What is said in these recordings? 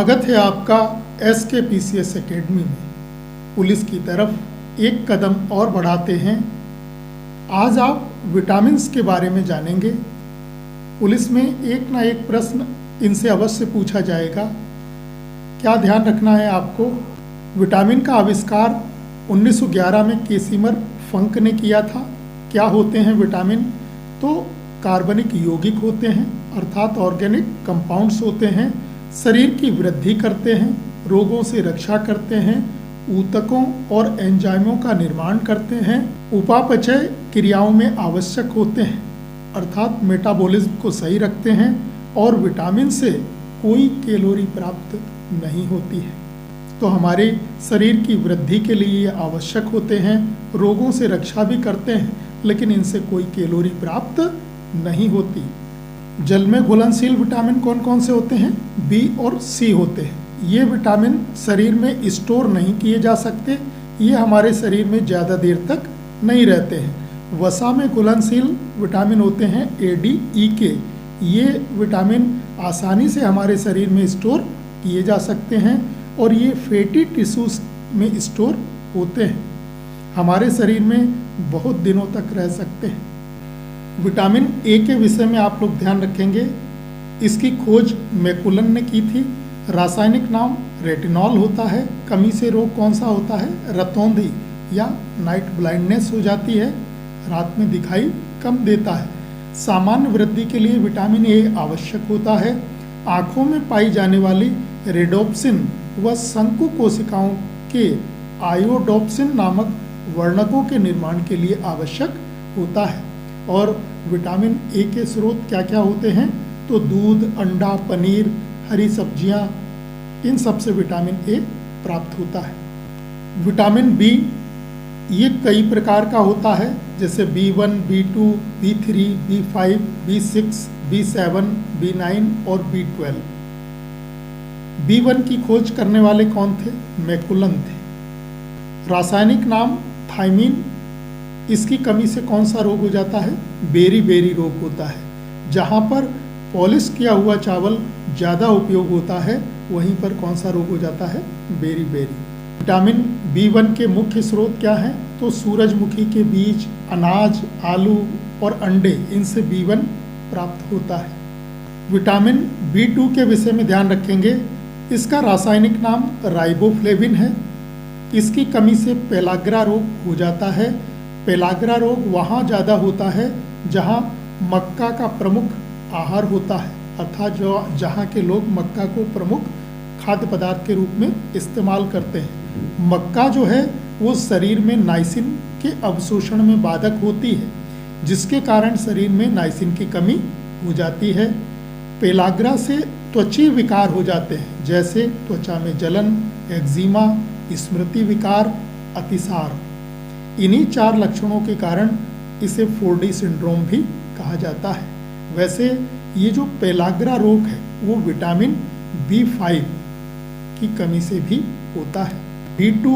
स्वागत है आपका SKPCS एकेडमी में। पुलिस की तरफ एक कदम और बढ़ाते हैं। आज आप विटामिन्स के बारे में जानेंगे। पुलिस में एक ना एक प्रश्न इनसे अवश्य पूछा जाएगा। क्या ध्यान रखना है आपको? विटामिन का आविष्कार 1911 में केसिमर फंक ने किया था। क्या होते हैं विटामिन? तो कार्बनिक यौगिक होते हैं, अर्थात ऑर्गेनिक कंपाउंड्स होते हैं। शरीर की वृद्धि करते हैं, रोगों से रक्षा करते हैं, ऊतकों और एंजाइमों का निर्माण करते हैं, उपापचय क्रियाओं में आवश्यक होते हैं, अर्थात मेटाबॉलिज्म को सही रखते हैं और विटामिन से कोई कैलोरी प्राप्त नहीं होती है। तो हमारे शरीर की वृद्धि के लिए ये आवश्यक होते हैं, रोगों से रक्षा भी करते हैं, लेकिन इनसे कोई कैलोरी प्राप्त नहीं होती। जल में घुलनशील विटामिन कौन कौन से होते हैं? बी और सी होते हैं। ये विटामिन शरीर में स्टोर नहीं किए जा सकते, ये हमारे शरीर में ज़्यादा देर तक नहीं रहते हैं। वसा में घुलनशील विटामिन होते हैं ए, डी, ई, के। ये विटामिन आसानी से हमारे शरीर में स्टोर किए जा सकते हैं और ये फैटी टिश्यूज में स्टोर होते हैं, हमारे शरीर में बहुत दिनों तक रह सकते हैं। विटामिन ए के विषय में आप लोग ध्यान रखेंगे। इसकी खोज मैकुलन ने की थी। रासायनिक नाम रेटिनॉल होता है। कमी से रोग कौन सा होता है? रतौंधी या नाइट ब्लाइंडनेस हो जाती है, रात में दिखाई कम देता है। सामान्य वृद्धि के लिए विटामिन ए आवश्यक होता है। आँखों में पाई जाने वाली रेडोप्सिन व शंकु कोशिकाओं के आयोडोप्सिन नामक वर्णकों के निर्माण के लिए आवश्यक होता है। और विटामिन ए के स्रोत क्या क्या होते हैं? तो दूध, अंडा, पनीर, हरी सब्जियां, इन सब से विटामिन ए प्राप्त होता है। विटामिन बी ये कई प्रकार का होता है, जैसे B1, B2, B3, B5, B6, B7, B9 और B12। B1 की खोज करने वाले कौन थे? मैकुलन थे। रासायनिक नाम थायमीन। इसकी कमी से कौन सा रोग हो जाता है? बेरी बेरी रोग होता है। जहाँ पर पॉलिश किया हुआ चावल ज़्यादा उपयोग होता है, वहीं पर कौन सा रोग हो जाता है? Berry berry. विटामिन B1 के मुख्य स्रोत क्या हैं? तो सूरजमुखी के बीज, अनाज, आलू और अंडे, इनसे B1 प्राप्त होता है। विटामिन B2 के विषय में ध्यान रखेंगे। इसका रासायनिक नाम राइबोफ्लेविन है। इसकी कमी से पेलाग्रा रोग हो जाता है। पेलाग्रा रोग वहाँ ज़्यादा होता है जहाँ मक्का का प्रमुख आहार होता है, अर्थात जहाँ के लोग मक्का को प्रमुख खाद्य पदार्थ के रूप में इस्तेमाल करते हैं। मक्का जो है वो शरीर में नाइसिन के अवशोषण में बाधक होती है, जिसके कारण शरीर में नाइसिन की कमी हो जाती है। पेलाग्रा से त्वचीय विकार हो जाते हैं, जैसे त्वचा में जलन, एक्जिमा, स्मृति विकार, अतिसार। इन्हीं 4 लक्षणों के कारण इसे 4D सिंड्रोम भी कहा जाता है। वैसे ये जो पेलाग्रा रोग है वो विटामिन B5 की कमी से भी होता है। B2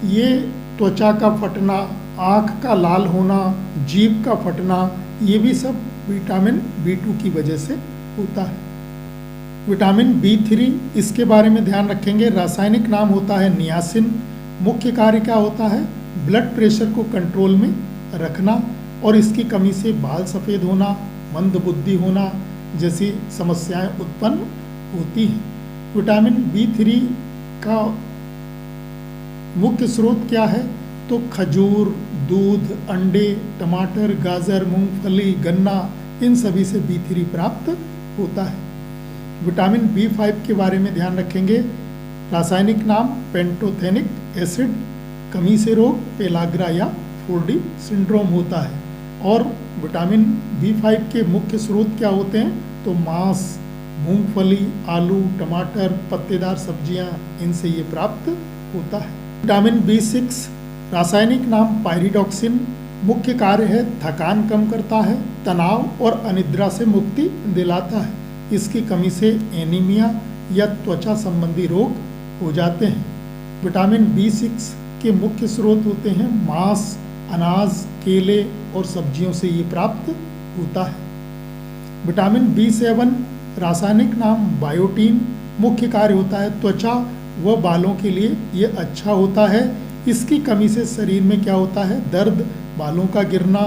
ये त्वचा का फटना, आँख का लाल होना, जीभ का फटना, ये भी सब विटामिन B2 की वजह से होता है। विटामिन B3 इसके बारे में ध्यान रखेंगे। रासायनिक नाम होता है नियासिन। मुख्य कार्य क्या होता है? ब्लड प्रेशर को कंट्रोल में रखना और इसकी कमी से बाल सफ़ेद होना, मंदबुद्धि होना जैसी समस्याएं उत्पन्न होती हैं। विटामिन B3 का मुख्य स्रोत क्या है? तो खजूर, दूध, अंडे, टमाटर, गाजर, मूंगफली, गन्ना, इन सभी से B3 प्राप्त होता है। विटामिन B5 के बारे में ध्यान रखेंगे। रासायनिक नाम पेंटोथेनिक एसिड। कमी से रोग पेलाग्रा या 4D सिंड्रोम होता है। और विटामिन B5 के मुख्य स्रोत क्या होते हैं? तो मांस, मूंगफली, आलू, टमाटर, पत्तेदार सब्जियां, इनसे ये प्राप्त होता है। विटामिन B6 रासायनिक नाम पायरिडॉक्सिन। मुख्य कार्य है थकान कम करता है, तनाव और अनिद्रा से मुक्ति दिलाता है। इसकी कमी से एनीमिया या त्वचा संबंधी रोग हो जाते हैं। विटामिन B6 के मुख्य स्रोत होते हैं मांस, अनाज, केले और सब्जियों से ये प्राप्त होता है। विटामिन B7 रासायनिक नाम बायोटीन। मुख्य कार्य होता है त्वचा व बालों के लिए ये अच्छा होता है। इसकी कमी से शरीर में क्या होता है, दर्द, बालों का गिरना,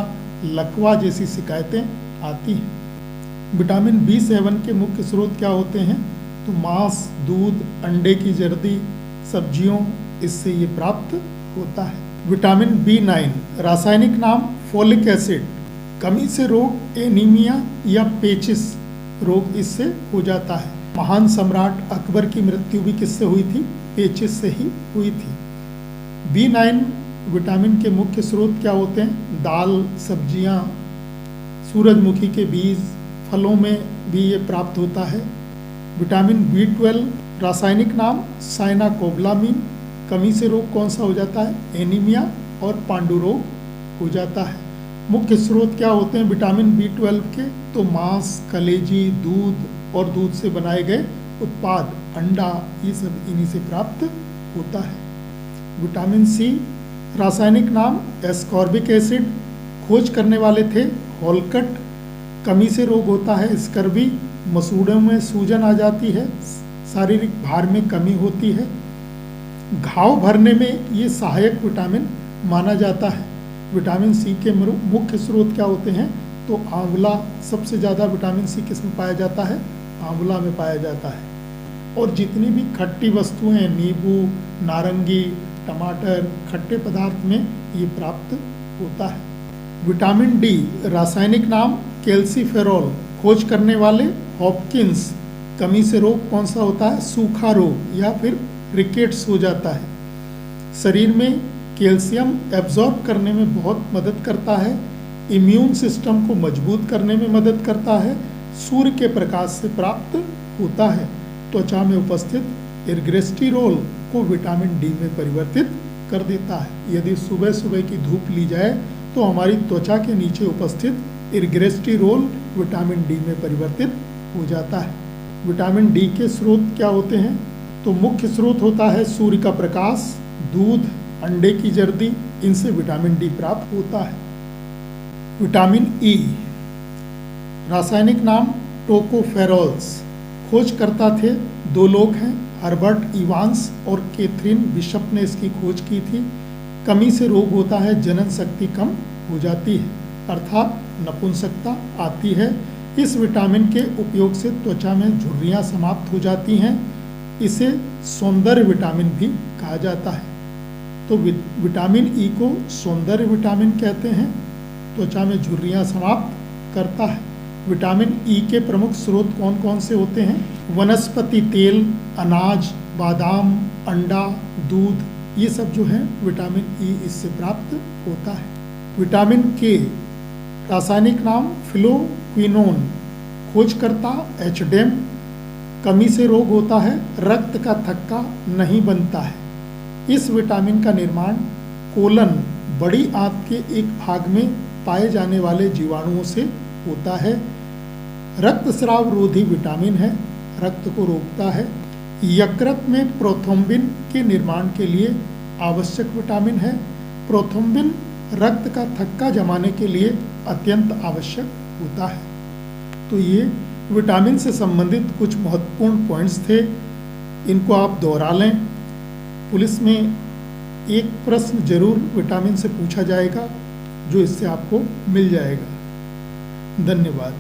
लकवा जैसी शिकायतें आती हैं। विटामिन B7 के मुख्य स्रोत क्या होते हैं, तो मांस, दूध, अंडे की जर्दी, सब्जियों, इससे ये प्राप्त होता है। विटामिन B9 रासायनिक नाम फोलिक एसिड, कमी से रोग एनीमिया या पेचिस रोग इससे हो जाता है। महान सम्राट अकबर की मृत्यु भी किससे हुई थी, पेचिस से ही हुई थी। B9 विटामिन के मुख्य स्रोत क्या होते हैं, दाल, सब्जियां, सूरजमुखी के बीज, फलों में भी ये प्राप्त होता है। विटामिन B12 रासायनिक नाम साइनाकोबलामिन, कमी से रोग कौन सा हो जाता है, एनीमिया और पांडु रोग हो जाता है। मुख्य स्रोत क्या होते हैं विटामिन B12 के, तो मांस, कलेजी, दूध और दूध से बनाए गए उत्पाद, अंडा, ये सब इन्हीं से प्राप्त होता है। विटामिन C रासायनिक नाम एस्कॉर्बिक एसिड, खोज करने वाले थे हॉलकट, कमी से रोग होता है स्कर्वी, मसूड़ों में सूजन आ जाती है, शारीरिक भार में कमी होती है। घाव भरने में ये सहायक विटामिन माना जाता है। विटामिन C के मुख्य स्रोत क्या होते हैं, तो आंवला, सबसे ज़्यादा विटामिन C किस में पाया जाता है, आंवला में पाया जाता है। और जितनी भी खट्टी वस्तुएं हैं, नींबू, नारंगी, टमाटर, खट्टे पदार्थ में ये प्राप्त होता है। विटामिन D रासायनिक नाम कैल्सीफेरॉल, खोज करने वाले हॉपकिंस, कमी से रोग कौन सा होता है, सूखा रोग या फिर रिकेट्स हो जाता है। शरीर में कैल्शियम एब्जॉर्ब करने में बहुत मदद करता है, इम्यून सिस्टम को मजबूत करने में मदद करता है, सूर्य के प्रकाश से प्राप्त होता है। त्वचा में उपस्थित इर्ग्रेस्टिरोल को विटामिन D में परिवर्तित कर देता है। यदि सुबह सुबह की धूप ली जाए तो हमारी त्वचा के नीचे उपस्थित इर्ग्रेस्टिरोल विटामिन D में परिवर्तित हो जाता है। विटामिन D के स्रोत क्या होते हैं, तो मुख्य स्रोत होता है सूर्य का प्रकाश, दूध, अंडे की जर्दी, इनसे विटामिन D प्राप्त होता है। विटामिन E रासायनिक नाम टोकोफेरोल्स, खोजकर्ता थे दो लोग हैं, हर्बर्ट इवांस और कैथरीन बिशप ने इसकी खोज की थी। कमी से रोग होता है, जनन शक्ति कम हो जाती है, अर्थात नपुंसकता आती है। इस विटामिन के उपयोग से त्वचा में झुर्रियाँ समाप्त हो जाती हैं, इसे सौंदर्य विटामिन भी कहा जाता है। तो विटामिन E को सौंदर्य विटामिन कहते हैं, त्वचा में झुर्रियाँ समाप्त करता है। विटामिन E के प्रमुख स्रोत कौन कौन से होते हैं, वनस्पति तेल, अनाज, बादाम, अंडा, दूध, ये सब जो है विटामिन E इससे प्राप्त होता है। विटामिन K रासायनिक नाम फिलोक्विनोन, खोजकर्ता एचडेम, कमी से रोग होता है, रक्त का थक्का नहीं बनता है। इस विटामिन का निर्माण कोलन, बड़ी आंत के एक भाग में पाए जाने वाले जीवाणुओं से होता है। रक्तस्राव रोधी विटामिन है, रक्त को रोकता है। यकृत में प्रोथ्रोम्बिन के निर्माण के लिए आवश्यक विटामिन है। प्रोथ्रोम्बिन रक्त का थक्का जमाने के लिए अत्यंत आवश्यक होता है। तो ये विटामिन से संबंधित कुछ महत्वपूर्ण पॉइंट्स थे, इनको आप दोहरा लें। पुलिस में एक प्रश्न जरूर विटामिन से पूछा जाएगा, जो इससे आपको मिल जाएगा। धन्यवाद।